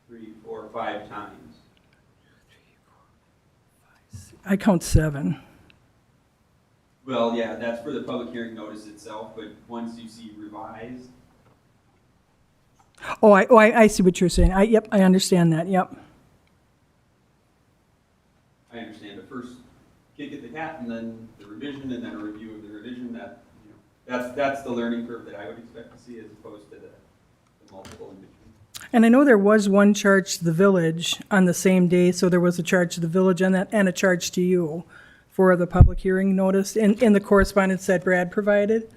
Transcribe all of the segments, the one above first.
3, 4, 5 times. I count 7. Well, yeah, that's for the public hearing notice itself, but once you see revised, I see what you're saying. Yep, I understand that, yep. I understand the first kick at the cat and then the revision and then a review of the revision. That, you know, that's the learning curve that I would expect to see as opposed to the multiple in between. And I know there was one charge to the village on the same day, so there was a charge to the village on that and a charge to you for the public hearing notice in the correspondence that Brad provided.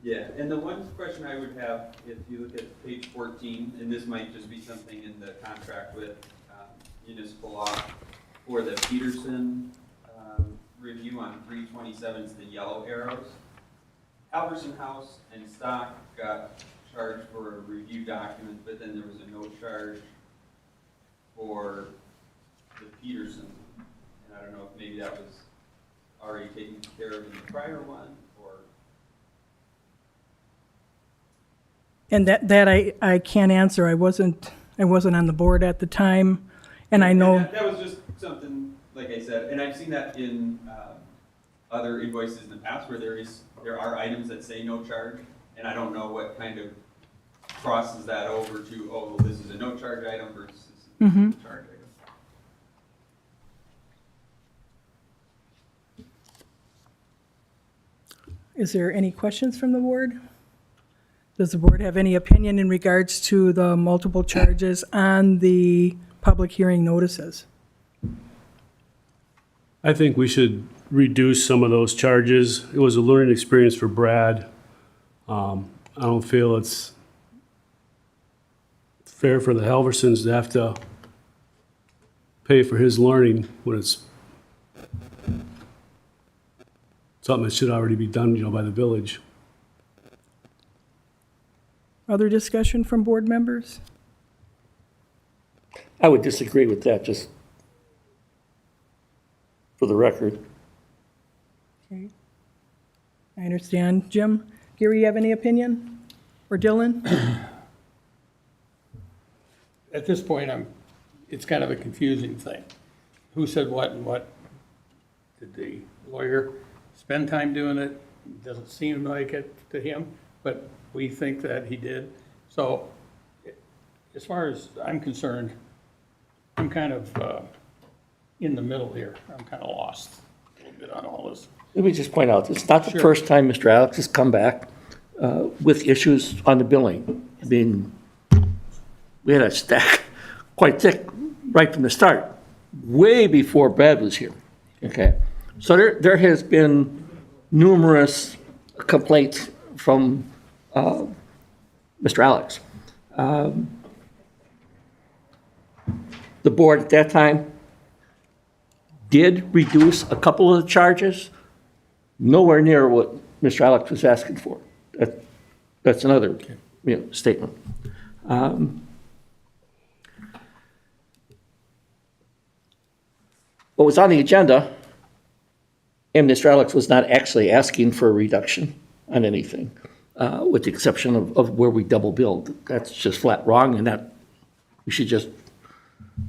Yeah, and the one question I would have, if you look at page 14, and this might just be something in the contract with municipal law, for the Peterson review on 327 is the yellow arrows. Halverson House and Stock got charged for a review document, but then there was a no charge for the Peterson. And I don't know if maybe that was already taken care of in the prior one, or... And that I can't answer. I wasn't on the board at the time, and I know. And that was just something, like I said, and I've seen that in other invoices in the past where there are items that say no charge, and I don't know what kind of crosses that over to, oh, well, this is a no charge item versus this is a charge item. Is there any questions from the board? Does the board have any opinion in regards to the multiple charges on the public hearing notices? I think we should reduce some of those charges. It was a learning experience for Brad. I don't feel it's fair for the Halversons to have to pay for his learning when it's something that should already be done, by the village. Other discussion from board members? I would disagree with that, just for the record. Okay. I understand. Jim, Gary, you have any opinion? Or Dylan? At this point, it's kind of a confusing thing. Who said what and what? Did the lawyer spend time doing it? Doesn't seem like it to him, but we think that he did. So as far as I'm concerned, I'm kind of in the middle here. I'm kind of lost a little bit on all this. Let me just point out, it's not the first time Mr. Alex has come back with issues on the billing. I mean, we had a stack quite thick right from the start, way before Brad was here, okay? So there has been numerous complaints from Mr. Alex. The board at that time did reduce a couple of the charges, nowhere near what Mr. Alex was asking for. That's another statement. What was on the agenda, and Mr. Alex was not actually asking for a reduction on anything, with the exception of where we double billed. That's just flat wrong, and that we should just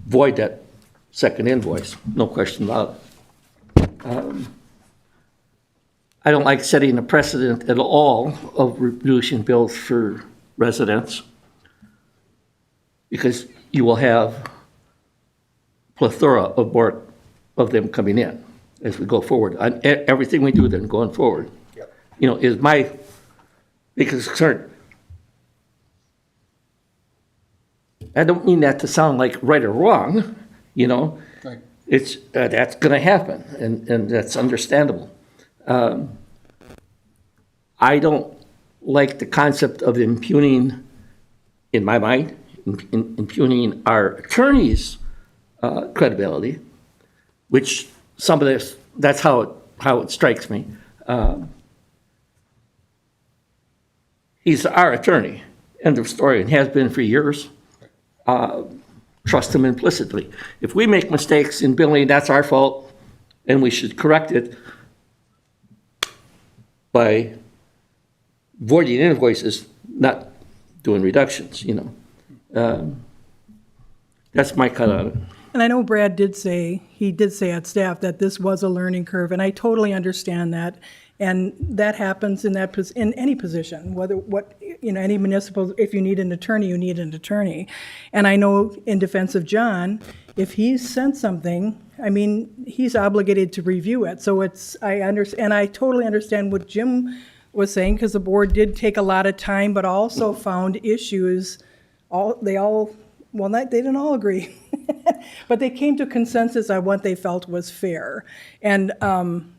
void that second invoice, no question about it. I don't like setting a precedent at all of reducing bills for residents, because you will have plethora of more of them coming in as we go forward. On everything we do then going forward, is my biggest concern. I don't mean that to sound like right or wrong, Right. It's that's going to happen, and that's understandable. I don't like the concept of impugning, in my mind, impugning our attorney's credibility, which some of this, that's how it strikes me. He's our attorney, end of story, and has been for years. Trust him implicitly. If we make mistakes in billing, that's our fault, and we should correct it by voiding invoices, not doing reductions, That's my cut on it. And I know Brad he did say at staff that this was a learning curve, and I totally understand that. And that happens in in any position, any municipal, if you need an attorney, you need an attorney. And I know in defense of John, if he's sent something, I mean, he's obligated to review it. So and I totally understand what Jim was saying, because the board did take a lot of time, but also found issues, they didn't all agree, but they came to consensus on what they felt was fair. And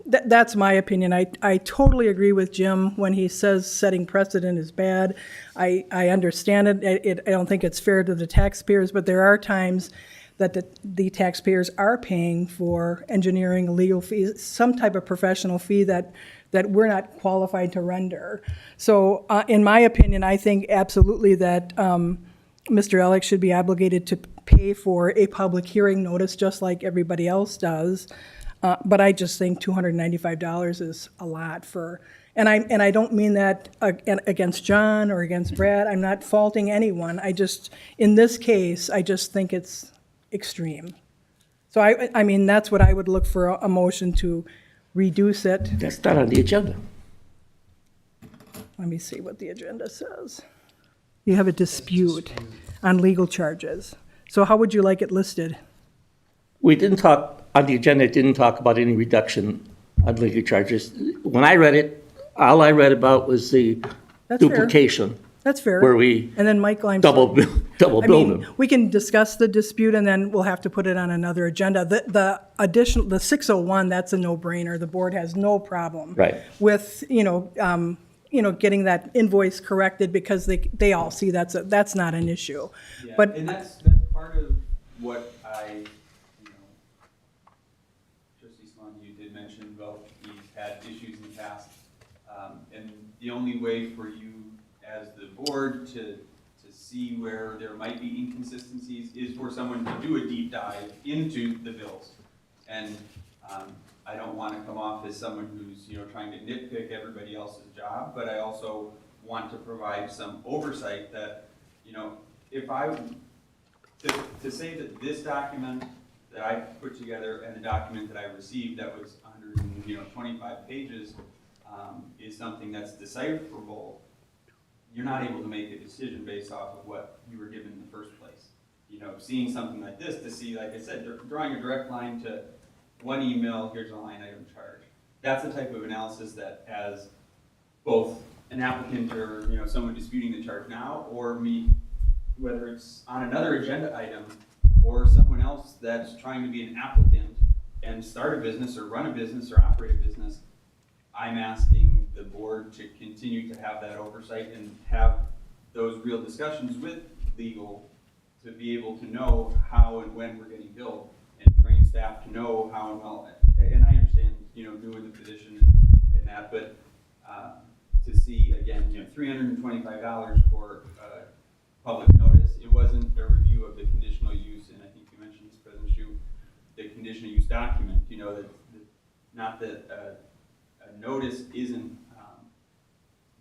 that's my opinion. I totally agree with Jim when he says setting precedent is bad. I understand it. I don't think it's fair to the taxpayers, but there are times that the taxpayers are paying for engineering, legal fees, some type of professional fee that we're not qualified to render. So in my opinion, I think absolutely that Mr. Alex should be obligated to pay for a public hearing notice just like everybody else does. But I just think $295 is a lot and I don't mean that against John or against Brad. I'm not faulting anyone. In this case, I just think it's extreme. So I mean, that's what I would look for, a motion to reduce it. That's not on the agenda. Let me see what the agenda says. You have a dispute on legal charges. So how would you like it listed? We didn't talk, on the agenda, it didn't talk about any reduction on legal charges. When I read it, all I read about was the That's fair. duplication, That's fair. where we And then Michael, I'm double sorry. bill I mean, them. we can discuss the dispute and then we'll have to put it on another agenda. The 601, that's a no-brainer. The board has no problem. Right. With, getting that invoice corrected because they all see that's not an issue. Yeah, But and that's part of what Trustee Sloan, you did mention, well, he's had issues in the past. And the only way for you as the board to see where there might be inconsistencies is for someone to do a deep dive into the bills. And I don't want to come off as someone who's trying to nitpick everybody else's job, but I also want to provide some oversight that if I to say that this document that I put together and the document that I received that was 125 pages is something that's decipherable, you're not able to make a decision based off of what you were given in the first place. Seeing something like this, to see, like I said, drawing a direct line to one email, here's a line item charge. That's the type of analysis that, as both an applicant or someone disputing the charge now, or me, whether it's on another agenda item, or someone else that's trying to be an applicant and start a business or run a business or operate a business, I'm asking the board to continue to have that oversight and have those real discussions with legal to be able to know how and when we're getting billed, and train staff to know how and well. And I understand, new in the position and that, but to see again, $325 for public notice, it wasn't a review of the conditional use, and I think you mentioned this, President Shu, the conditional use document. Not that a notice isn't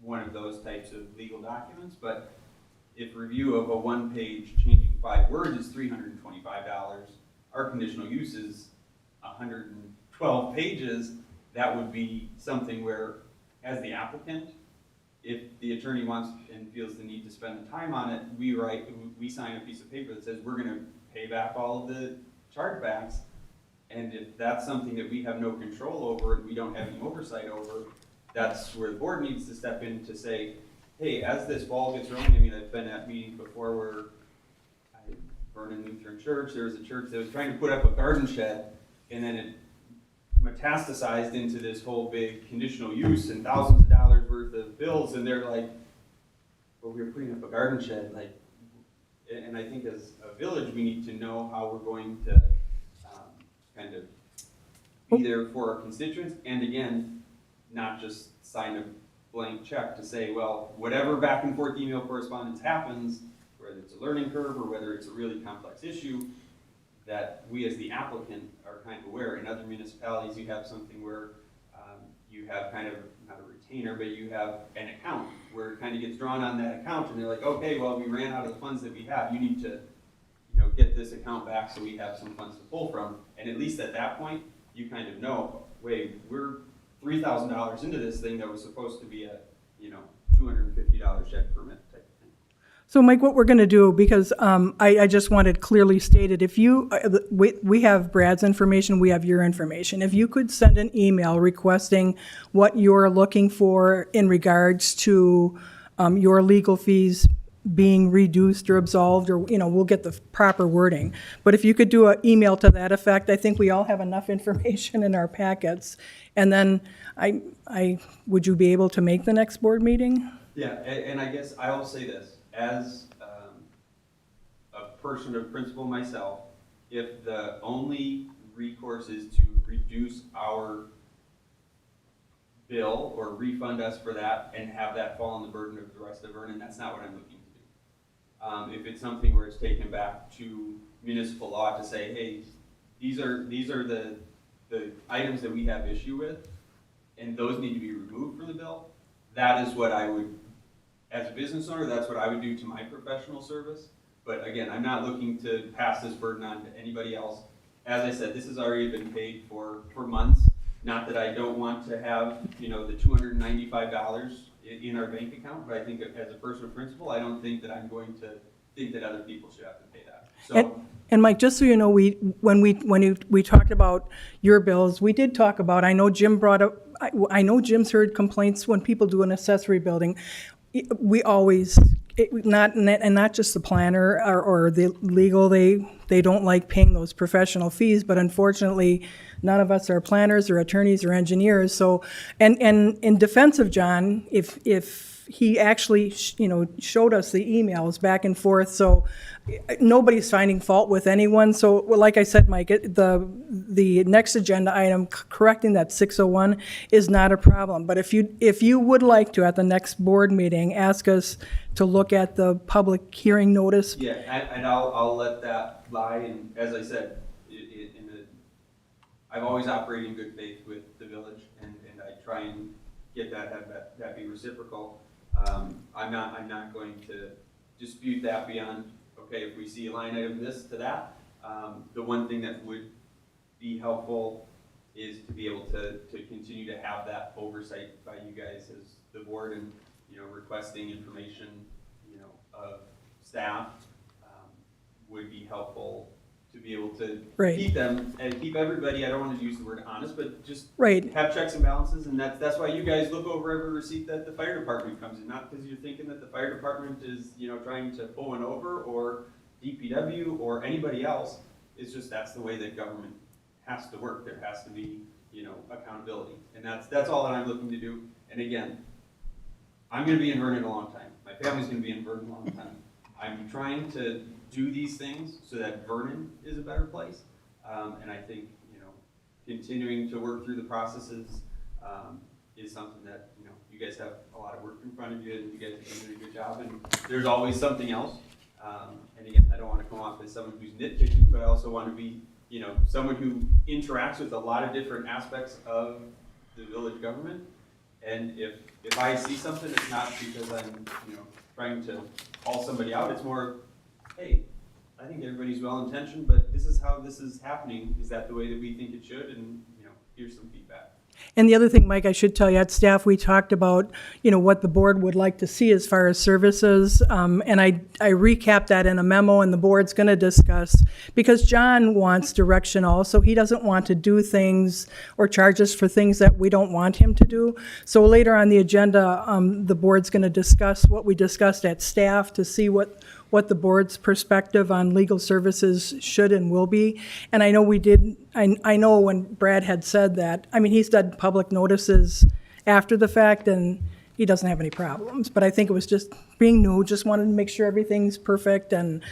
one of those types of legal documents, but if review of a one-page changing 5 words is $325, our conditional use is 112 pages, that would be something where, as the applicant, if the attorney wants and feels the need to spend the time on it, we sign a piece of paper that says we're going to pay back all of the chargebacks. And if that's something that we have no control over and we don't have any oversight over, that's where the board needs to step in to say, hey, as this ball gets rolling, I mean, I've been at meetings before where Vernon Lutheran Church, there was a church that was trying to put up a garden shed, and then it metastasized into this whole big conditional use and thousands of dollars worth of bills, and they're like, well, we were putting up a garden shed, and I think as a village, we need to know how we're going to kind of be there for our constituents, and again, not just sign a blank check to say, well, whatever back and forth email correspondence happens, whether it's a learning curve or whether it's a really complex issue, that we as the applicant are kind of aware. In other municipalities, you have something where you have kind of, not a retainer, but you have an account where it kind of gets drawn on that account, and they're like, okay, well, we ran out of the funds that we have. You need to, get get this account back so we have some funds to pull from. And at least at that point, you kind of know, wait, we're $3,000 into this thing that was supposed to be a, $250 shed permit type of thing. So Mike, what we're going to do, because I just wanted clearly stated, if you, we have Brad's information, we have your information. If you could send an email requesting what you're looking for in regards to your legal fees being reduced or absolved, or, we'll get the proper wording. But if you could do an email to that effect, I think we all have enough information in our packets. And then would you be able to make the next board meeting? Yeah, and I guess I will say this, as a person of principle myself, if the only recourse is to reduce our bill or refund us for that and have that fall on the burden of the rest of Vernon, that's not what I'm looking to do. If it's something where it's taken back to municipal law to say, hey, these are the items that we have issue with, and those need to be removed from the bill, that is what I would, as a business owner, that's what I would do to my professional service. But again, I'm not looking to pass this burden on to anybody else. As I said, this has already been paid for months. Not that I don't want to have, the $295 in our bank account, but I think as a person of principle, I don't think that I'm going to think that other people should have to pay that. So. And Mike, just so you know, when we talked about your bills, we did talk about, I know Jim brought up, I know Jim's heard complaints when people do an accessory building. We always, not just the planner or the legal, they don't like paying those professional fees, but unfortunately, none of us are planners or attorneys or engineers. So, and in defense of John, if he actually, showed us the emails back and forth, so nobody's finding fault with anyone. So, well, like I said, Mike, the next agenda item, correcting that 601, is not a problem. But if you would like to, at the next board meeting, ask us to look at the public hearing notice. Yeah, and I'll let that lie, and as I said, I've always operated in good faith with the village, and I try and get that be reciprocal. I'm not going to dispute that beyond, okay, if we see a line item this to that. The one thing that would be helpful is to be able to continue to have that oversight by you guys as the board, and, requesting information, of staff, would be helpful to be able to Right. keep them, and keep everybody, I don't want to use the word honest, but just Right. have checks and balances, and that's why you guys look over every receipt that the fire department comes in, not because you're thinking that the fire department is, trying to pull one over, or DPW, or anybody else. It's just, that's the way that government has to work. There has to be, accountability, and that's all that I'm looking to do. And again, I'm gonna be in Vernon a long time. My family's gonna be in Vernon a long time. I'm trying to do these things so that Vernon is a better place. And I think, continuing to work through the processes is something that, you guys have a lot of work in front of you, and you guys are doing a good job, and there's always something else. And again, I don't want to come off as someone who's nitpicking, but I also want to be, someone who interacts with a lot of different aspects of the village government. And if I see something, it's not because I'm, trying to call somebody out. It's more, hey, I think everybody's well-intentioned, but this is how this is happening. Is that the way that we think it should? And, here's some feedback. And the other thing, Mike, I should tell you, at staff, we talked about, what the board would like to see as far as services. And I recapped that in a memo, and the board's going to discuss, because John wants direction also. He doesn't want to do things or charge us for things that we don't want him to do. So later on the agenda, the board's going to discuss what we discussed at staff to see what the board's perspective on legal services should and will be. And I know we did, I know when Brad had said that, he's done public notices after the fact, and he doesn't have any problems. But I think it was just being new, just wanted to make sure everything's perfect, and,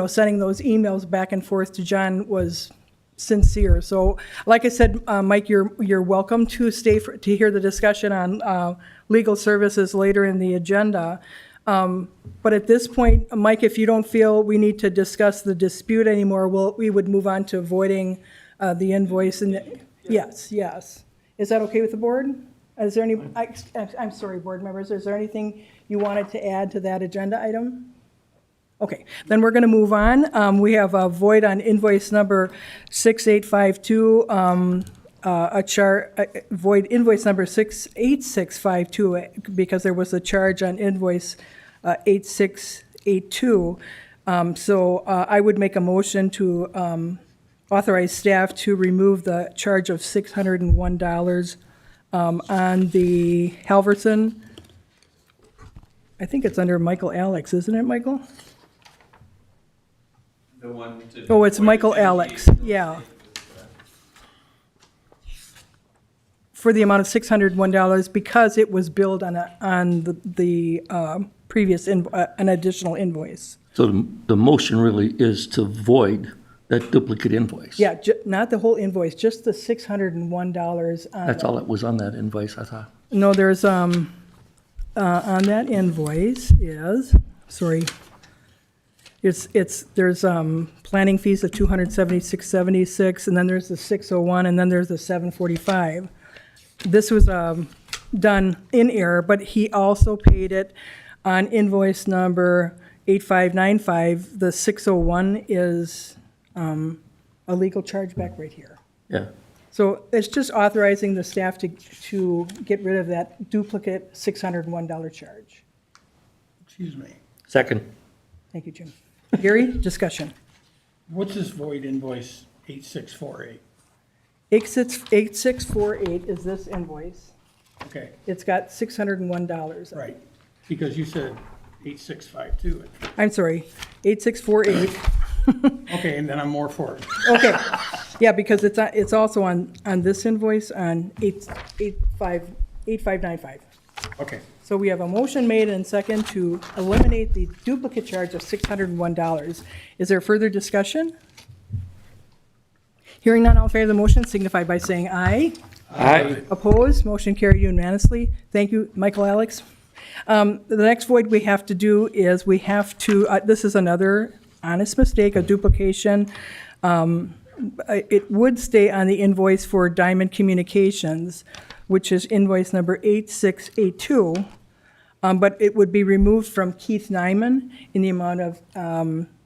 sending those emails back and forth to John was sincere. So, like I said, Mike, you're welcome to stay to hear the discussion on legal services later in the agenda. But at this point, Mike, if you don't feel we need to discuss the dispute anymore, we would move on to avoiding the invoice. And yes. Is that okay with the board? Is there any, I'm sorry, board members, is there anything you wanted to add to that agenda item? Okay, then we're going to move on. We have a void on invoice number 6852, void invoice number 68652, because there was a charge on invoice 8682. So I would make a motion to authorize staff to remove the charge of $601 on the Halverson. I think it's under Michael Alex, isn't it, Michael? The one to. Oh, it's Michael Alex, yeah. For the amount of $601 because it was billed on the previous, an additional invoice. So the motion really is to void that duplicate invoice. Yeah, not the whole invoice, just the $601 on. That's all that was on that invoice, I thought. No, there's, on that invoice is, sorry, there's planning fees of $276.76, and then there's the 601, and then there's the 745. This was done in error, but he also paid it on invoice number 8595. The 601 is a legal chargeback right here. Yeah. So it's just authorizing the staff to get rid of that duplicate $601 charge. Excuse me. Second. Thank you, Jim. Gary, discussion. What's this void invoice 8648? 8648 is this invoice. Okay, It's got $601. right. Because you said 8652. I'm sorry, 8648. Okay, and then I'm more for it. Okay, yeah, because it's also on this invoice on 8595. Okay. So we have a motion made and second to eliminate the duplicate charge of $601. Is there further discussion? Hearing none, all in favor of the motion signify by saying aye. Aye. Opposed, motion carried unanimously. Thank you, Michael Alex. The next void we have to do is we have to, this is another honest mistake, a duplication. It would stay on the invoice for Diamond Communications, which is invoice number 8682, but it would be removed from Keith Nyman in the amount of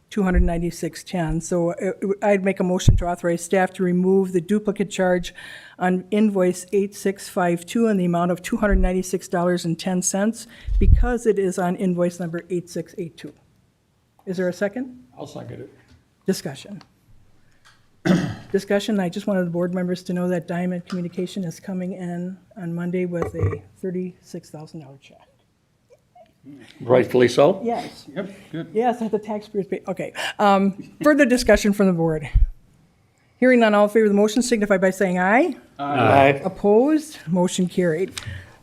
$296.10. So I'd make a motion to authorize staff to remove the duplicate charge on invoice 8652 in the amount of $296.10 because it is on invoice number 8682. Is there a second? I'll second it. Discussion. Discussion, I just wanted the board members to know that Diamond Communication is coming in on Monday with a $36,000 check. Rightfully so? Yes. Yep, good. Yes, the taxpayers pay, okay. Further discussion from the board. Hearing none, all in favor of the motion signify by saying aye. Aye. Opposed, motion carried.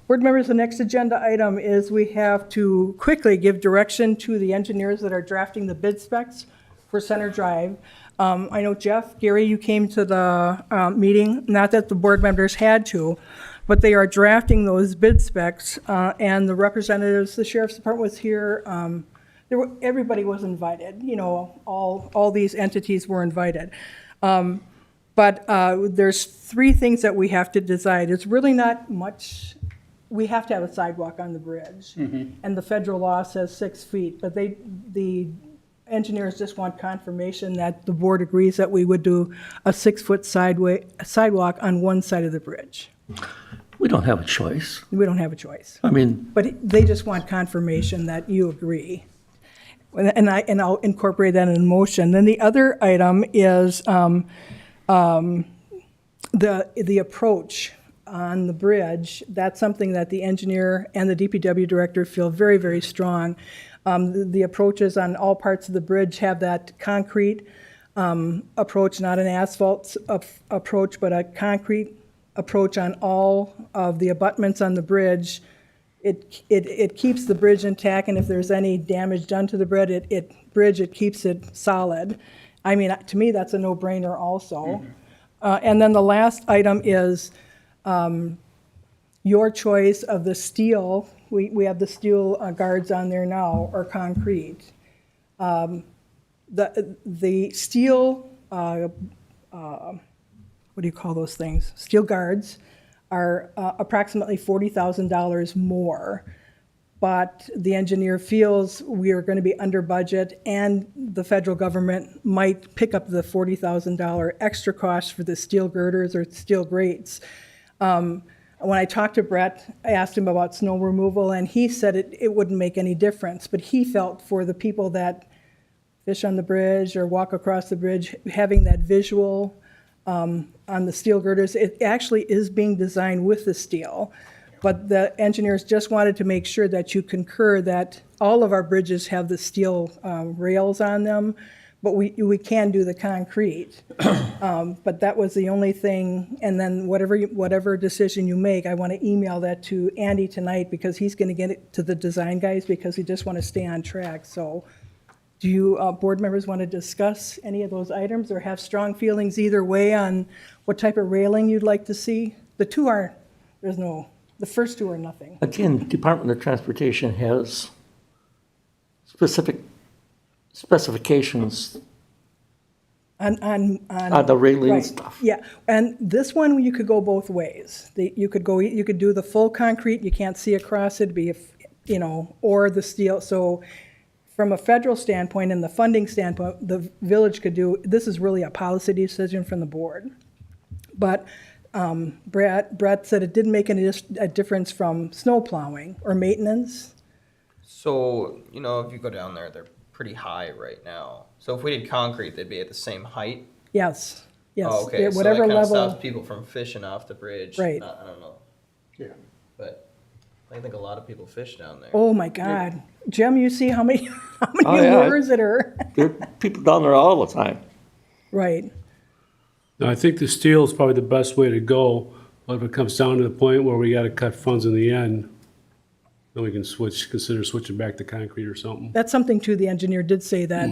Board members, the next agenda item is we have to quickly give direction to the engineers that are drafting the bid specs for Center Drive. I know Jeff, Gary, you came to the meeting, not that the board members had to, but they are drafting those bid specs, and the representatives, the sheriff's department was here. Everybody was invited, you know, all these entities were invited. But there's three things that we have to decide. It's really not much. We have to have a sidewalk on the bridge, and the federal law says 6 feet, but the engineers just want confirmation that the board agrees that we would do a 6-foot sidewalk on one side of the bridge. We don't have a choice. We don't have a choice. I mean, But they just want confirmation that you agree. And I'll incorporate that in the motion. Then the other item is the approach on the bridge. That's something that the engineer and the DPW director feel very, very strong. The approaches on all parts of the bridge have that concrete approach, not an asphalt approach, but a concrete approach on all of the abutments on the bridge. It keeps the bridge intact, and if there's any damage done to the bridge, it keeps it solid. I mean, to me, that's a no-brainer also. And then the last item is your choice of the steel. We have the steel guards on there now, or concrete. The steel, what do you call those things? Steel guards are approximately $40,000 more. but the engineer feels we are going to be under budget and the federal government might pick up the $40,000 extra cost for the steel girders or steel grates. When I talked to Brett, I asked him about snow removal, and he said it wouldn't make any difference, but he felt for the people that fish on the bridge or walk across the bridge, having that visual on the steel girders, it actually is being designed with the steel. But the engineers just wanted to make sure that you concur that all of our bridges have the steel rails on them, but we can do the concrete. But that was the only thing, and then whatever decision you make, I want to email that to Andy tonight because he's going to get it to the design guys because we just want to stay on track. So do you board members want to discuss any of those items or have strong feelings either way on what type of railing you'd like to see? The first two are nothing. Again, Department of Transportation has specific specifications On the railing right, stuff. yeah, and this one, you could go both ways. You could do the full concrete, you can't see across it, or the steel. So from a federal standpoint and the funding standpoint, the village could do, this is really a policy decision from the board. But Brett said it didn't make a difference from snow plowing or maintenance. So, if you go down there, they're pretty high right now. So if we did concrete, they'd be at the same height? Yes. Oh, okay, Yeah, so whatever that kind of level. stops people from fishing off the bridge. Right. I don't know, Yeah. but I think a lot of people fish down there. Oh, my God. Jim, you see how many Oh, yeah. lures that are, There are people down there all the time. right. Now, I think the steel is probably the best way to go, but if it comes down to the point where we gotta cut funds in the end, then we can consider switching back to concrete or something. That's something too, the engineer did say that,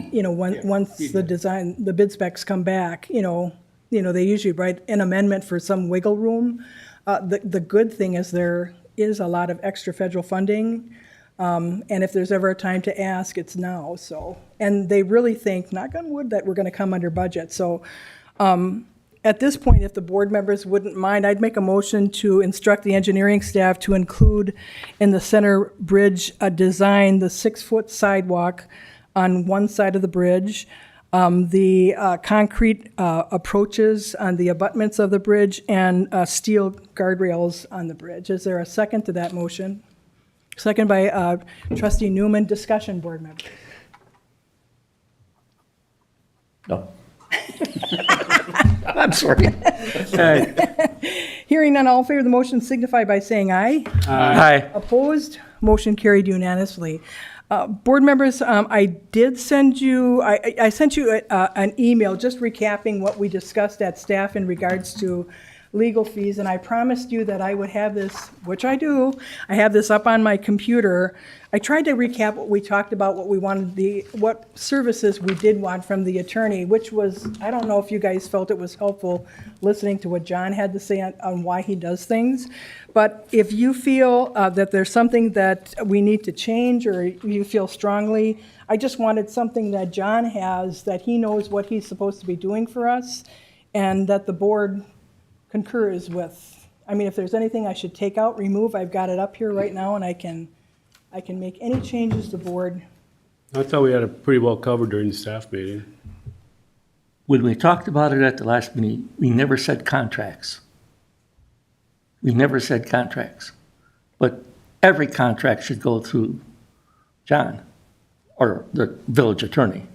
once he the did. design, the bid specs come back, they usually write an amendment for some wiggle room. The good thing is there is a lot of extra federal funding, and if there's ever a time to ask, it's now, so. And they really think, knock on wood, that we're gonna come under budget, so. At this point, if the board members wouldn't mind, I'd make a motion to instruct the engineering staff to include in the center bridge design the 6-foot sidewalk on one side of the bridge, the concrete approaches on the abutments of the bridge, and steel guardrails on the bridge. Is there a second to that motion? Second by trustee Newman. Discussion, board members. No. I'm sorry. Hearing none, all in favor of the motion signify by saying aye. Hi. Opposed? Motion carried unanimously. Board members, I did send you, I sent you an email just recapping what we discussed at staff in regards to legal fees, and I promised you that I would have this, which I do. I have this up on my computer. I tried to recap what we talked about, what we wanted, what services we did want from the attorney, which was, I don't know if you guys felt it was helpful listening to what John had to say on why he does things. But if you feel that there's something that we need to change, or you feel strongly, I just wanted something that John has, that he knows what he's supposed to be doing for us, and that the board concurs with. I mean, if there's anything I should take out, remove, I've got it up here right now, and I can make any changes the board. I thought we had it pretty well covered during the staff meeting. When we talked about it at the last meeting, we never said contracts. We never said contracts. But every contract should go through John or the village attorney.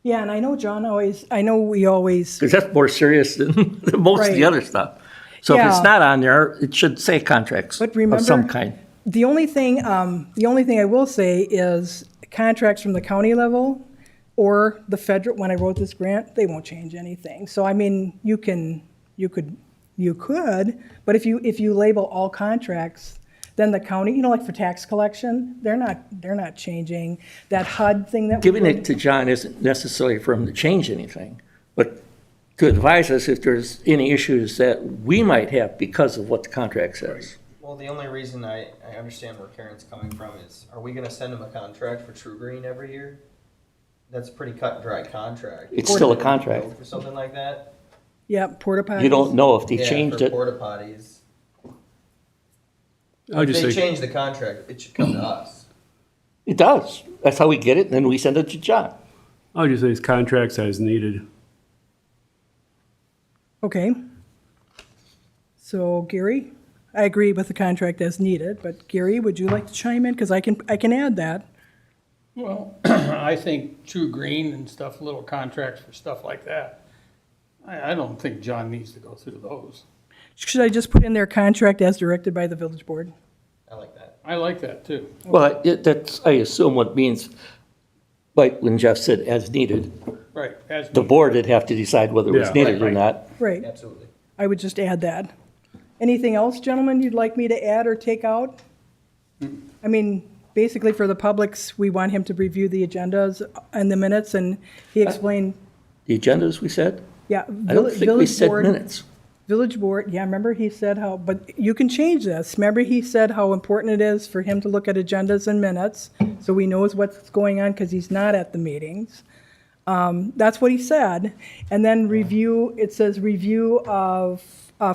Yeah, and I know we always, Because that's more serious than most of Right. the other stuff. So if Yeah. it's not on there, it should say contracts But of remember- some kind. the only thing I will say is contracts from the county level or the federal, when I wrote this grant, they won't change anything. So I mean, you could, but if you label all contracts, then the county, like for tax collection, they're not changing that HUD thing that we Giving did. it to John isn't necessarily for him to change anything, but to advise us if there's any issues that we might have because of what the contract says. Well, the only reason I understand where Karen's coming from is, are we gonna send them a contract for True Green every year? That's a pretty cut and dry contract. It's still a contract. For something like that? Yeah, porta potties. You don't know if they Yeah, changed for it. porta potties. I would If just they say, change the contract, it should come to us. It does. That's how we get it, and then we send it to John. I would just say it's contracts as needed. Okay. So Gary, I agree with the contract as needed, but Gary, would you like to chime in? Because I can add that. Well, I think True Green and stuff, little contracts for stuff like that. I don't think John needs to go through those. Should I just put in their contract as directed by the village board? I like that. I like that too. Well, that's, I assume what means, like when Jeff said, as needed, Right. As the needed. board would have to decide whether it was Yeah. needed or Right. not. Right. Absolutely. I would just add that. Anything else, gentlemen, you'd like me to add or take out? I mean, basically for the publics, we want him to review the agendas and the minutes, and he explained, The agendas, we said? yeah. I don't think we village said board- minutes. Village board, yeah, remember he said how, but you can change this. Remember he said how important it is for him to look at agendas and minutes, so he knows what's going on because he's not at the meetings. That's what he said. And then review, it says review of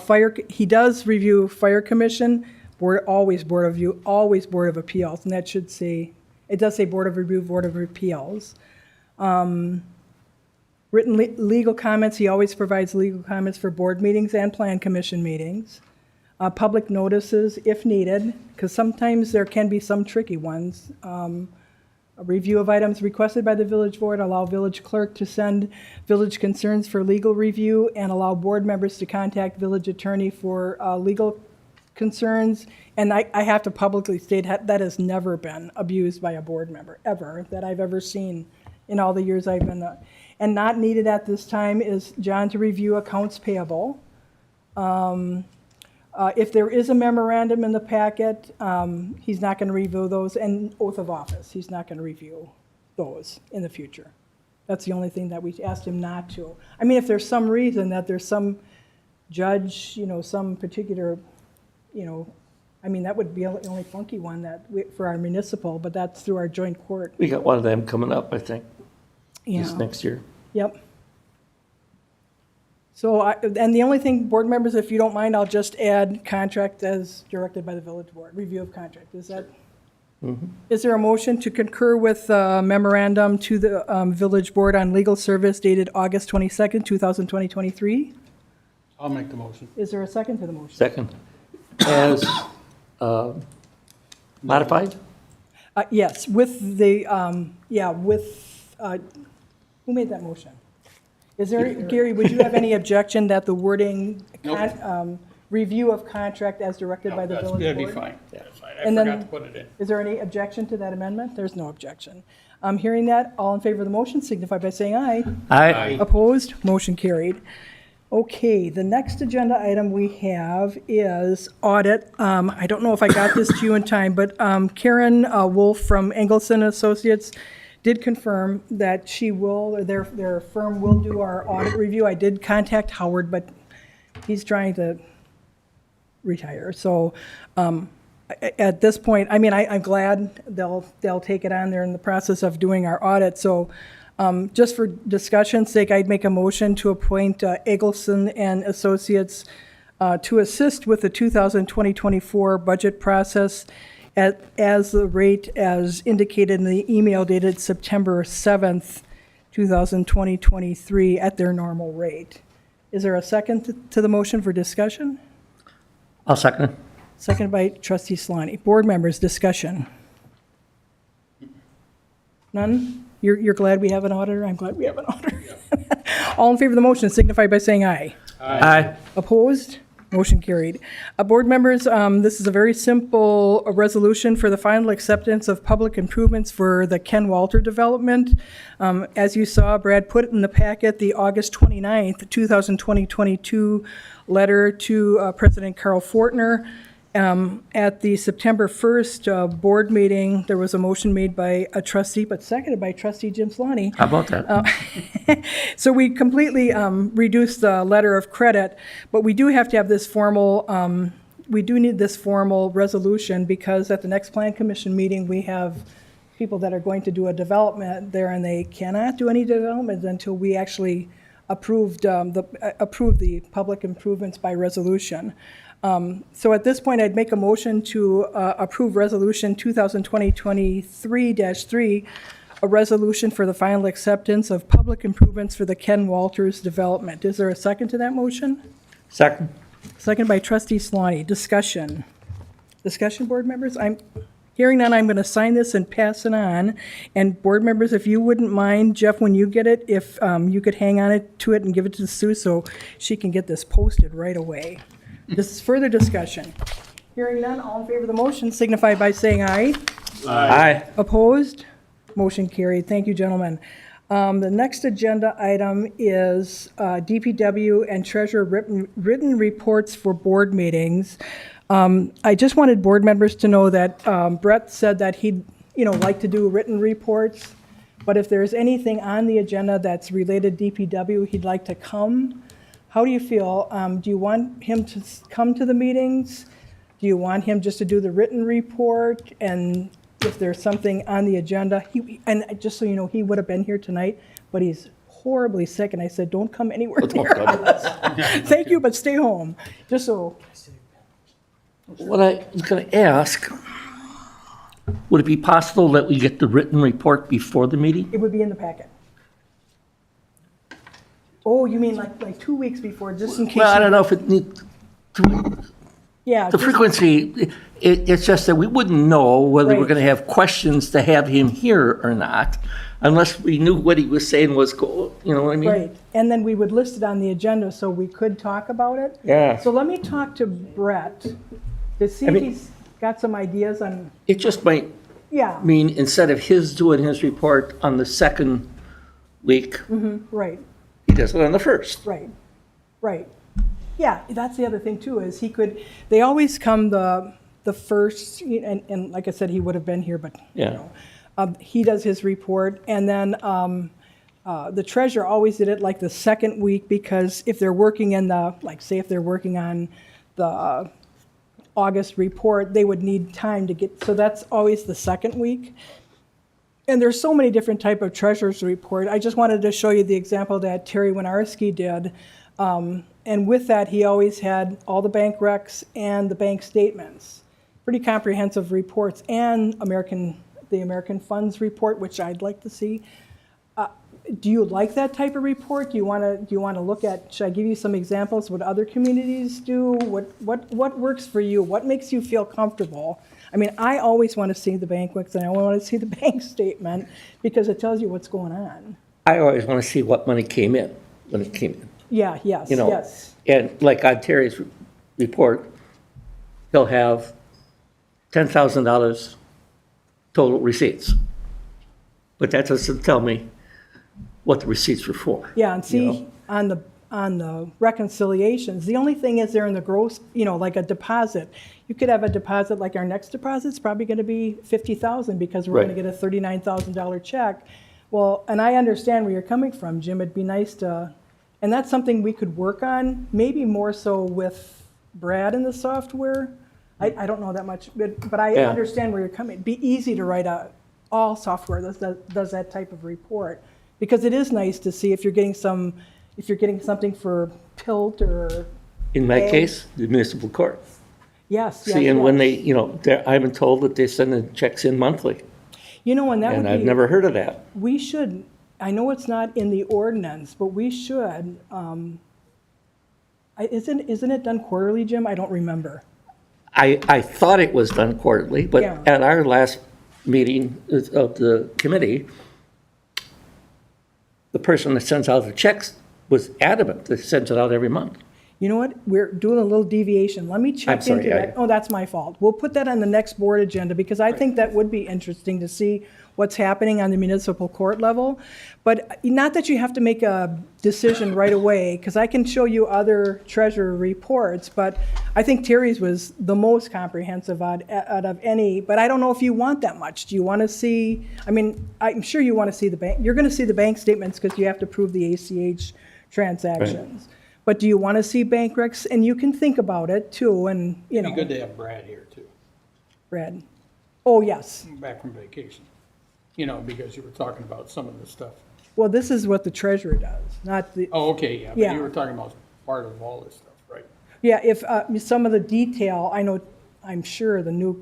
fire, he does review fire commission, always board of review, always board of appeals, and that should say, it does say board of review, board of appeals. Written legal comments, he always provides legal comments for board meetings and plan commission meetings. Public notices if needed, because sometimes there can be some tricky ones. A review of items requested by the village board, allow village clerk to send village concerns for legal review, and allow board members to contact village attorney for legal concerns. And I have to publicly state that has never been abused by a board member, ever, that I've ever seen in all the years I've been. And not needed at this time is John to review accounts payable. If there is a memorandum in the packet, he's not going to review those, and oath of office, he's not going to review those in the future. That's the only thing that we asked him not to. I mean, if there's some reason that there's some judge, some particular, I mean, that would be the only funky one for our municipal, but that's through our joint court. We got one of them coming up, I think, this Yeah. next year. Yep. So, and the only thing, board members, if you don't mind, I'll just add contract as directed by the village board, review of contract. Is that? Is there a motion to concur with memorandum to the village board on legal service dated August 22nd, 2023? I'll make the motion. Is there a second to the motion? Second, as modified? Yes, with the, who made that motion? Is there, Gary, would you have any objection that the wording, Nope. review of contract as directed by the village board? That'd be fine. That's fine. I And then- forgot to put it in. Is there any objection to that amendment? There's no objection. Hearing that, all in favor of the motion signify by saying aye. Aye. Opposed? Motion carried. Okay, the next agenda item we have is audit. I don't know if I got this to you in time, but Karen Wolf from Engelson Associates did confirm that she will, or their firm will do our audit review. I did contact Howard, but he's trying to retire. So at this point, I mean, I'm glad they'll take it on. They're in the process of doing our audit. So just for discussion's sake, I'd make a motion to appoint Eggleston and Associates to assist with the 2024 budget process as the rate as indicated in the email dated September 7th, 2023, at their normal rate. Is there a second to the motion for discussion? I'll second it. Seconded by trustee Solani. Board members, discussion. None? You're glad we have an auditor? I'm glad we have an auditor. All in favor of the motion signify by saying aye. Aye. Opposed? Motion carried. Board members, this is a very simple resolution for the final acceptance of public improvements for the Ken Walter development. As you saw, Brad put it in the packet, the August 29th, 2022 letter to President Carl Fortner. At the September 1st board meeting, there was a motion made by a trustee, but seconded by trustee Jim Solani. How about that? So we completely reduced the letter of credit, but we do have to have this formal, we do need this formal resolution because at the next Plan Commission meeting, we have people that are going to do a development there and they cannot do any development until we actually approve the public improvements by resolution. So at this point, I'd make a motion to approve Resolution 2020-23-3, a resolution for the final acceptance of public improvements for the Ken Walters development. Is there a second to that motion? Second. Second by trustee Slaney. Discussion. Discussion, board members? I'm hearing none, I'm going to sign this and pass it on. And board members, if you wouldn't mind, Jeff, when you get it, if you could hang on to it and give it to Sue so she can get this posted right away. This is further discussion. Hearing none, all in favor of the motion signify by saying aye. Aye. Opposed? Motion carried. Thank you, gentlemen. The next agenda item is DPW and treasurer written reports for board meetings. I just wanted board members to know that Brett said that he'd, like to do written reports, but if there's anything on the agenda that's related DPW, he'd like to come. How do you feel? Do you want him to come to the meetings? Do you want him just to do the written report? And if there's something on the agenda, and just so you know, he would have been here tonight, but he's horribly sick, and I said, don't come anywhere near us. Thank you, but stay home, just so. What I was going to ask, would it be possible that we get the written report before the meeting? It would be in the packet. Oh, you mean like 2 weeks before, just in case? Well, I don't know if it needs, Yeah. the just- frequency, it's just that we wouldn't know whether we're Right. going to have questions to have him here or not, unless we knew what he was saying was, you know what I mean? Right, and then we would list it on the agenda so we could talk about it. Yeah. So let me talk to Brett to see I if mean- he's got some ideas on, It just might yeah, mean, instead of his doing his report on the second week, right. he does it on the first. Right, right. Yeah, that's the other thing too, is they always come the first, and like I said, he would have been here, but, Yeah. he does his report, and then the treasurer always did it like the second week, because if they're working say if they're working on the August report, they would need time to get, so that's always the second week. And there's so many different type of treasurer's report. I just wanted to show you the example that Terry Winarski did. And with that, he always had all the bank recs and the bank statements. Pretty comprehensive reports, and the American Funds report, which I'd like to see. Do you like that type of report? Do you want to look at, should I give you some examples what other communities do? What works for you? What makes you feel comfortable? I mean, I always want to see the bank recs, and I want to see the bank statement because it tells you what's going on. I always want to see what money came in, when it came in. Yeah, yes, You know, yes. and like on Terry's report, he'll have $10,000 total receipts. But that doesn't tell me what the receipts were for. Yeah, and you see, know? on the reconciliations, the only thing is they're in the gross, like a deposit. You could have a deposit, like our next deposit's probably gonna be 50,000 because we're gonna Right. get a $39,000 check. Well, and I understand where you're coming from, Jim, it'd be nice to, and that's something we could work on, maybe more so with Brad in the software. I don't know that much, but I Yeah. understand where you're coming. It'd be easy to write all software that does that type of report. Because it is nice to see if you're getting something for tilt or, In my Okay. case, the municipal court. yes, yes, See, and when yes. I've been told that they send the checks in monthly, And that would and I've be, never heard of that. we should, I know it's not in the ordinance, but we should, isn't it done quarterly, Jim? I don't remember. I thought it was done quarterly, but Yeah. at our last meeting of the committee, the person that sends out the checks was adamant that sends it out every month. You know what? We're doing a little deviation. Let me check sorry, into that. Oh, that's my fault. We'll put that on the next board agenda because I think that would be interesting to see what's happening on the municipal court level. But not that you have to make a decision right away, because I can show you other treasurer reports, but I think Terry's was the most comprehensive out of any, but I don't know if you want that much. Do you want to see, I'm sure you want to see the bank, you're going to see the bank statements because you have to prove the ACH transactions. But do you want to see bank recs? And you can think about it too, and, It'd be good to have Brad here too, Brad. Oh, yes. back from vacation. Because you were talking about some of the stuff. Well, this is what the treasurer does, not the, Oh, okay, yeah, but Yeah. you were talking about part of all this stuff, right? Yeah, if some of the detail, I know, I'm sure the new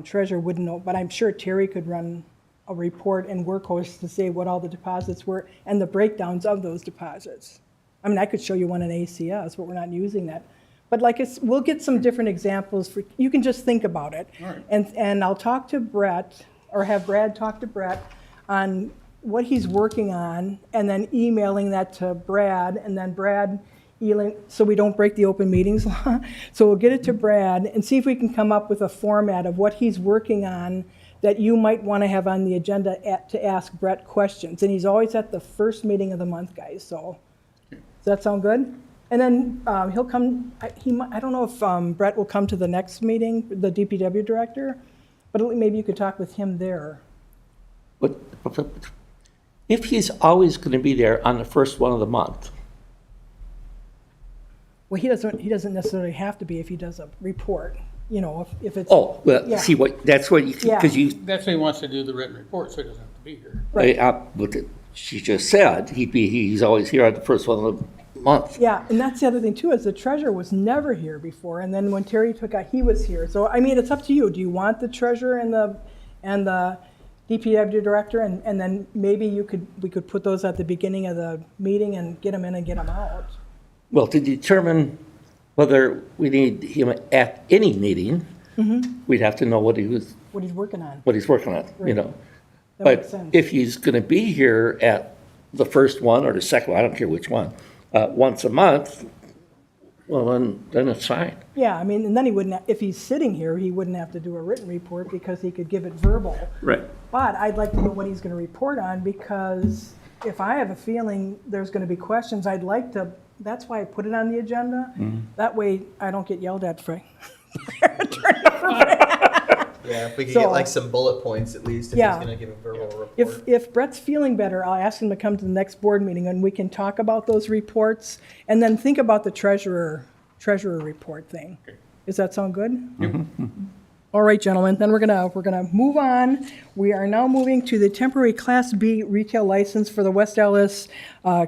treasurer wouldn't know, but I'm sure Terry could run a report and workhorse to say what all the deposits were and the breakdowns of those deposits. I mean, I could show you one in ACS, but we're not using that. But like, we'll get some different examples for, you can just think about it. All right. And I'll talk to Brett, or have Brad talk to Brett on what he's working on, and then emailing that to Brad, and then Brad so we don't break the open meetings law. So we'll get it to Brad and see if we can come up with a format of what he's working on that you might want to have on the agenda to ask Brett questions. And he's always at the first meeting of the month, guys, so. Does that sound good? And then he'll come, I don't know if Brett will come to the next meeting, the DPW director, but maybe you could talk with him there. But if he's always going to be there on the first one of the month, Well, he doesn't necessarily have to be if he does a report, you know, if it's. oh, well, Yeah. see what, that's what, because you, That's why he wants to do the written report, so he doesn't have to be here. Right. what she just said, he's always here on the first one of the month. Yeah, and that's the other thing too, is the treasurer was never here before, and then when Terry took out, he was here. So, I mean, it's up to you. Do you want the treasurer and the DPW director, and then maybe we could put those at the beginning of the meeting and get them in and get them out? Well, to determine whether we need him at any meeting, we'd have to know what he's working on. working on, you know. That makes But sense. if he's going to be here at the first one or the second one, I don't care which one, once a month, well, then it's fine. Yeah, I mean, and then he wouldn't, if he's sitting here, he wouldn't have to do a written report because he could give it verbal. Right. But I'd like to know what he's going to report on, because if I have a feeling there's going to be questions, I'd like to, that's why I put it on the agenda. That way I don't get yelled at for. Yeah, if we could So- get like some bullet points at least, if Yeah. he's gonna give a verbal report. If Brett's feeling better, I'll ask him to come to the next board meeting and we can talk about those reports and then think about the treasurer report thing. Does that sound good? All right, gentlemen, then we're gonna move on. We are now moving to the temporary Class B retail license for the West Ellis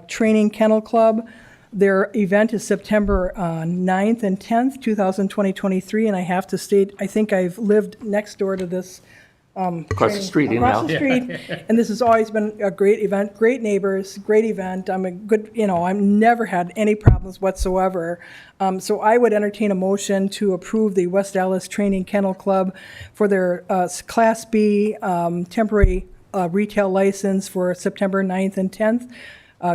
Training Kennel Club. Their event is September 9th and 10th, 2023, and I have to state, I think I've lived next door to this. Across the street, Across the anyhow. street, and this has always been a great event, great neighbors, great event. I'm a good, I've never had any problems whatsoever. So I would entertain a motion to approve the West Allis Training Kennel Club for their Class B temporary retail license for September 9th and 10th,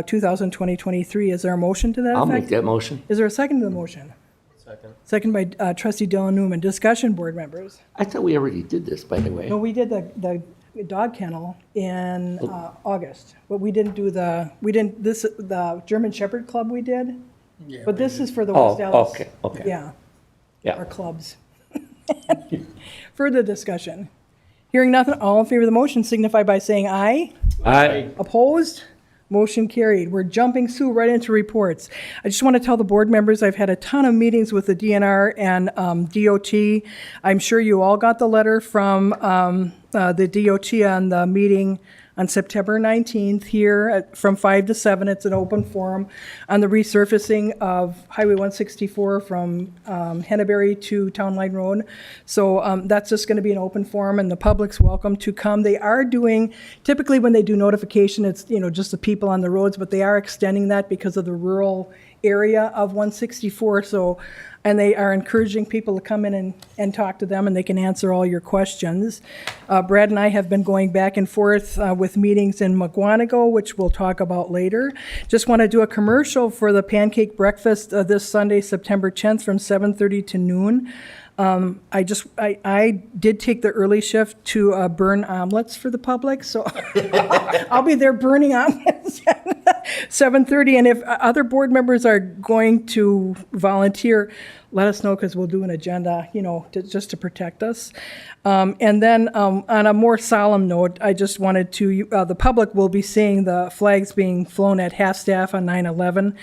2023. Is there a motion to that effect? I'll make that motion. Is there a second to the motion? Second. Second by trustee Dylan Newman. Discussion, board members. I thought we already did this, by the way. No, we did the dog kennel in August, but we didn't do the German Shepherd Club we did, Yeah, but we this did. is for the Oh, West Allis. okay. Yeah, our Yeah. clubs. Further discussion. Hearing nothing, all in favor of the motion signify by saying aye. Aye. Opposed? Motion carried. We're jumping, Sue, right into reports. I just want to tell the board members, I've had a ton of meetings with the DNR and DOT. I'm sure you all got the letter from the DOT on the meeting on September 19th here from 5 to 7. It's an open forum on the resurfacing of Highway 164 from Henneberry to Town Line Road. So that's just going to be an open forum, and the public's welcome to come. They are doing, typically when they do notification, it's, just the people on the roads, but they are extending that because of the rural area of 164. So, and they are encouraging people to come in and talk to them, and they can answer all your questions. Brad and I have been going back and forth with meetings in McGuanago, which we'll talk about later. Just want to do a commercial for the pancake breakfast this Sunday, September 10th, from 7:30 to noon. I did take the early shift to burn omelets for the public, so I'll be there burning omelets at 7:30. And if other board members are going to volunteer, let us know, because we'll do an agenda, just to protect us. And then on a more solemn note, I just wanted to, the public will be seeing the flags being flown at half-staff on 9/11.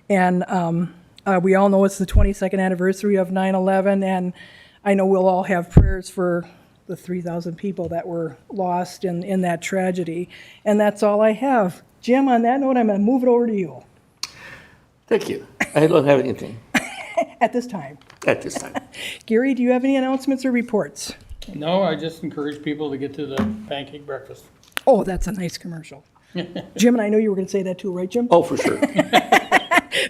And we all know it's the 22nd anniversary of 9/11, and I know we'll all have prayers for the 3,000 people that were lost in that tragedy. And that's all I have. Jim, on that note, I'm going to move it over to you. Thank you. I don't have anything. at this time. at this time. Gary, do you have any announcements or reports? No, I just encourage people to get to the pancake breakfast. Oh, that's a nice commercial. Jim, and I know you were going to say that too, right, Jim? Oh, for sure.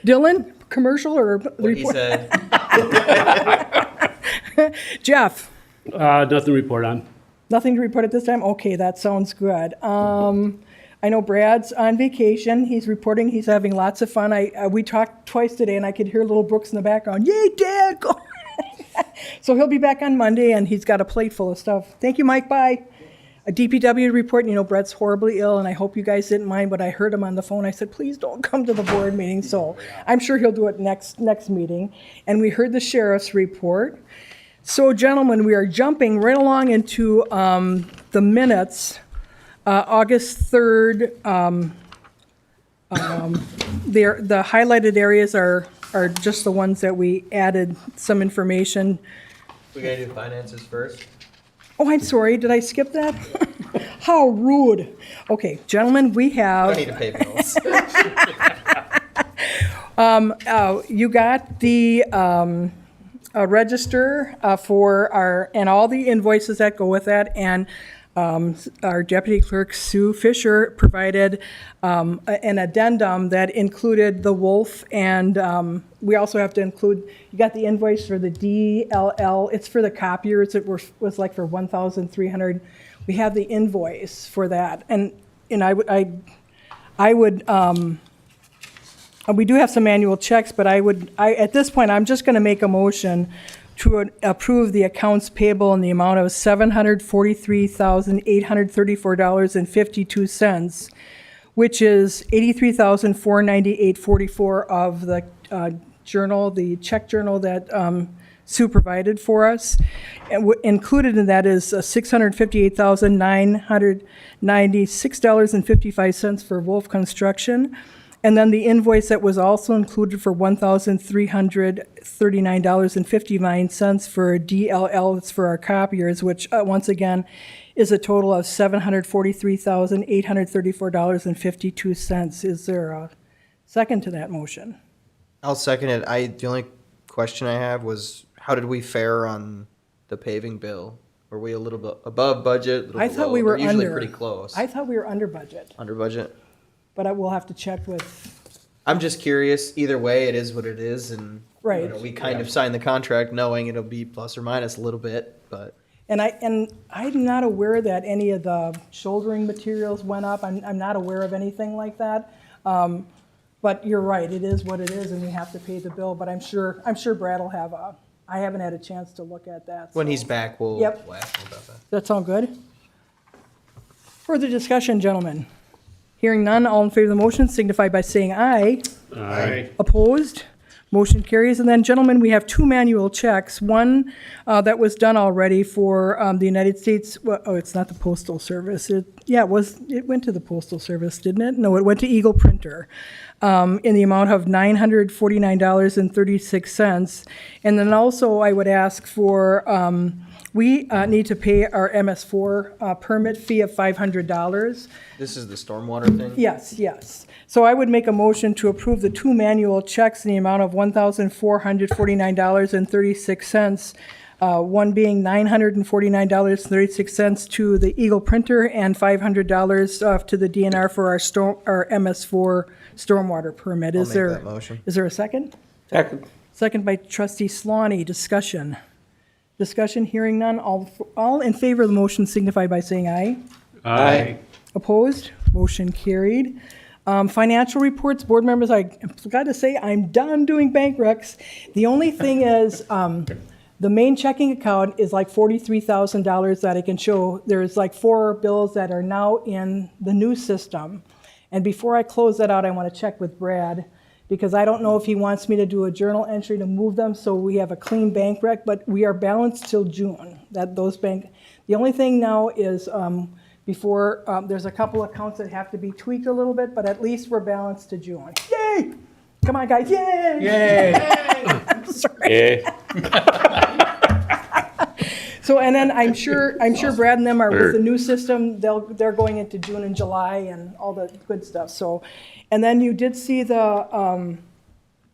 Dylan, commercial or What he report? said. Jeff, Nothing to report on. nothing to report at this time? Okay, that sounds good. I know Brad's on vacation. He's reporting he's having lots of fun. We talked twice today, and I could hear little Brooks in the background. Yay, Dad! Go. So he'll be back on Monday, and he's got a plate full of stuff. Thank you, Mike. Bye. A DPW report. Brett's horribly ill, and I hope you guys didn't mind, but I heard him on the phone. I said, please don't come to the board meeting. So I'm sure he'll do it next meeting. And we heard the sheriff's report. So, gentlemen, we are jumping right along into the minutes. August 3rd, the highlighted areas are just the ones that we added some information. We gotta do finances first. Oh, I'm sorry, did I skip that? How rude. Okay, gentlemen, we I have, need to pay bills. you got the register for and all the invoices that go with that, and our Deputy Clerk Sue Fisher provided an addendum that included the Wolf, and we also have to include, you got the invoice for the DLL, it's for the copiers, it was like for 1,300. We have the invoice for that, and I would, we do have some annual checks, but at this point, I'm just gonna make a motion to approve the accounts payable in the amount of $743,834.52, which is $83,498.44 of the journal, the check journal that Sue provided for us. And included in that is $658,996.55 for Wolf Construction. And then the invoice that was also included for $1,339.59 for DLL, it's for our copiers, which once again is a total of $743,834.52. Is there a second to that motion? I'll second it. The only question I have was, how did we fare on the paving bill? Were we a little bit above budget? A little I bit thought low? we were Usually under. pretty close. I thought we were under budget, Under budget. but I will have to check with, I'm just curious. Either way, it is what it is, and Right. we kind of signed the contract knowing it'll be plus or minus a little bit, but and I'm not aware that any of the shouldering materials went up. I'm not aware of anything like that. But you're right, it is what it is, and we have to pay the bill, but I'm sure Brad will have I haven't had a chance to look at that. when so. he's back, we'll Yep. ask him about that. That sound good? Further discussion, gentlemen? Hearing none, all in favor of the motion signify by saying aye. Aye. Opposed? Motion carries. And then, gentlemen, we have two manual checks. One that was done already for the United States, it's not the Postal Service. It went to the Postal Service, didn't it? No, it went to Eagle Printer in the amount of $949.36. And then also, I would ask for, we need to pay our MS4 permit fee of $500. This is the stormwater thing? Yes. So I would make a motion to approve the two manual checks in the amount of $1,449.36, one being $949.36 to the Eagle Printer and $500 to the DNR for our MS4 stormwater permit. I'll make that motion. Is there a second? Second. Second by trustee Slaney. Discussion. Discussion, hearing none. All in favor of the motion signify by saying aye. Aye. Opposed? Motion carried. Financial reports, board members, I forgot to say, I'm done doing bank recs. The only thing is, the main checking account is like $43,000 that I can show. There's like 4 bills that are now in the new system. And before I close that out, I want to check with Brad, because I don't know if he wants me to do a journal entry to move them so we have a clean bank rec, but we are balanced till June. The only thing now is, before, there's a couple accounts that have to be tweaked a little bit, but at least we're balanced to June. Yay! Come on, guys, yay! Yay! I'm sorry. Yeah. So, and then I'm sure Brad and them are with the new system, they're going into June and July and all the good stuff, so. And then you did see the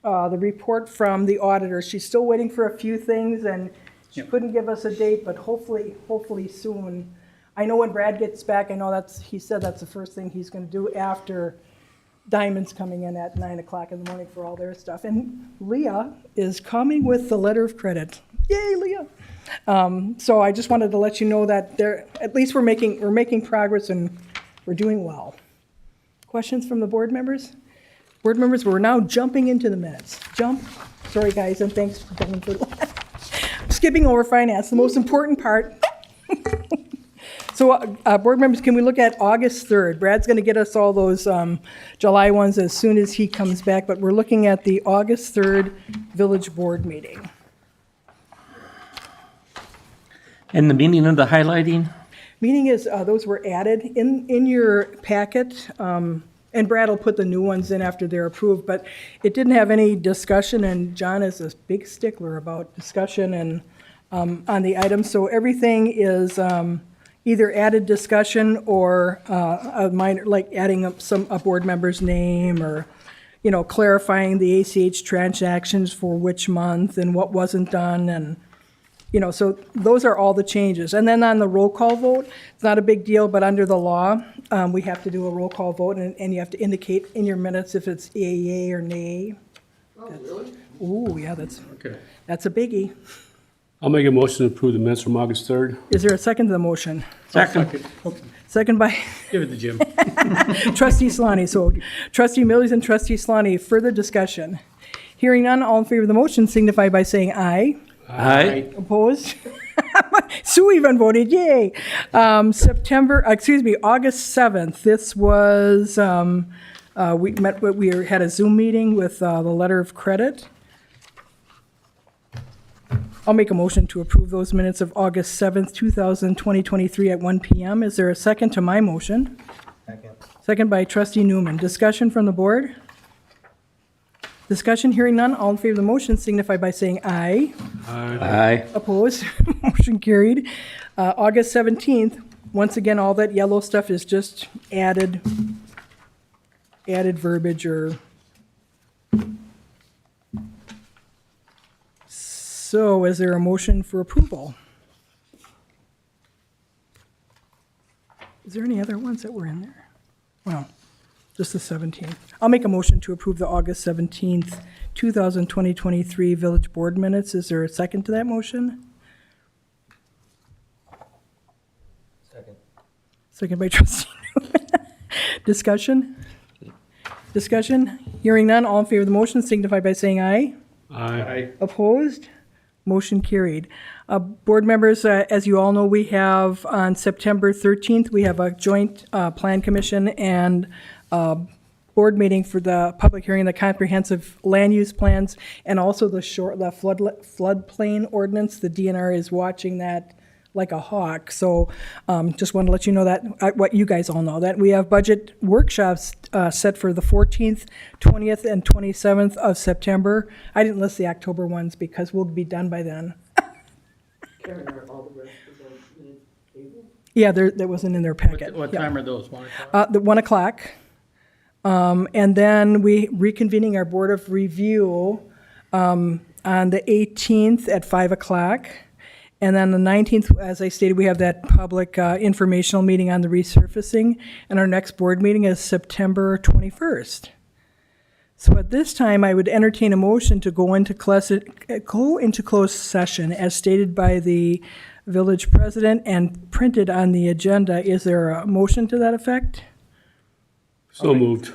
the report from the auditor. She's still waiting for a few things, and she Yep. couldn't give us a date, but hopefully soon. I know when Brad gets back, I know he said that's the first thing he's gonna do after Diamond's coming in at 9 o'clock in the morning for all their stuff. And Leah is coming with the letter of credit. Yay, Leah! So I just wanted to let you know that at least we're making progress and we're doing well. Questions from the board members? Board members, we're now jumping into the minutes. Sorry, guys, and thanks for coming for skipping over finance, the most important part. So, board members, can we look at August 3rd? Brad's going to get us all those July ones as soon as he comes back, but we're looking at the August 3rd village board meeting. And the meaning of the highlighting? Meaning is, those were added in your packet, and Brad will put the new ones in after they're approved, but it didn't have any discussion, and John is a big stickler about discussion and on the items, so everything is either added discussion or a minor, like adding up a board member's name or, clarifying the ACH transactions for which month and what wasn't done, and so those are all the changes. And then on the roll call vote, it's not a big deal, but under the law, we have to do a roll call vote, and you have to indicate in your minutes if it's yay or nay. Oh, really? Ooh, yeah, that's Okay. a biggie. I'll make a motion to approve the minutes from August 3rd. Is there a second to the motion? Second. Second by Give it to Jim. trustee Solani. So trustee Millies and trustee Solani, further discussion. Hearing none, all in favor of the motion signify by saying aye. Aye. Opposed? Sue even voted yay. August 7th, this was, we had a Zoom meeting with the letter of credit. I'll make a motion to approve those minutes of August 7th, 2023 at 1 PM. Is there a second to my motion? Second. Second by trustee Newman. Discussion from the board? Discussion, hearing none, all in favor of the motion signify by saying aye. Aye. Opposed? Motion carried. August 17th, once again, all that yellow stuff is just added verbiage or... So is there a motion for approval? Is there any other ones that were in there? Well, just the 17th. I'll make a motion to approve the August 17th, 2023 village board minutes. Is there a second to that motion? Second. Second by trustee Newman. Discussion? Discussion? Hearing none, all in favor of the motion signify by saying aye. Aye. Opposed? Motion carried. Board members, as you all know, we have on September 13th, we have a joint plan commission and board meeting for the public hearing, the comprehensive land use plans, and also the floodplain ordinance. The DNR is watching that like a hawk. So just want to let you know that, what you guys all know, that we have budget workshops set for the 14th, 20th, and 27th of September. I didn't list the October ones because we'll be done by then. Karen, are all the rest of those minutes tabled? Yeah, that wasn't in their packet. What Yeah. time are those? 1 o'clock? The 1 o'clock. And then we reconvening our Board of Review on the 18th at 5 o'clock. And then the 19th, as I stated, we have that public informational meeting on the resurfacing. And our next board meeting is September 21st. So at this time, I would entertain a motion to go into closed session as stated by the village president and printed on the agenda. Is there a motion to that effect? So moved.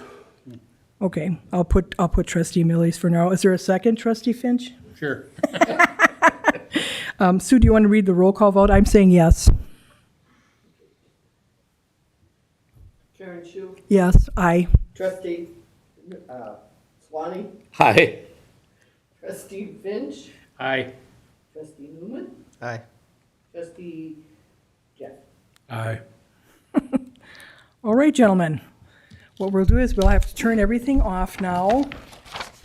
Okay, I'll put trustee Millies for now. Is there a second, trustee Finch? Sure. Sue, do you want to read the roll call vote? I'm saying yes. Karen Shu, Yes, aye. trustee, Swanee, Aye. trustee Finch, Aye. trustee Newman, Aye. trustee Jeff. Aye. All right, gentlemen. What we'll do is we'll have to turn everything off now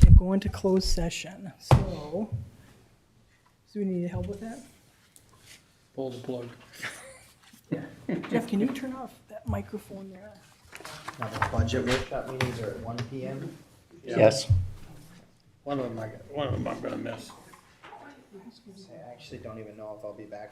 and go into closed session. So we need help with that? Pull the plug. Jeff, can you turn off that microphone there? Now the budget workshop meetings are at 1 PM. Yes. One of them I'm gonna miss. I actually don't even know if I'll be back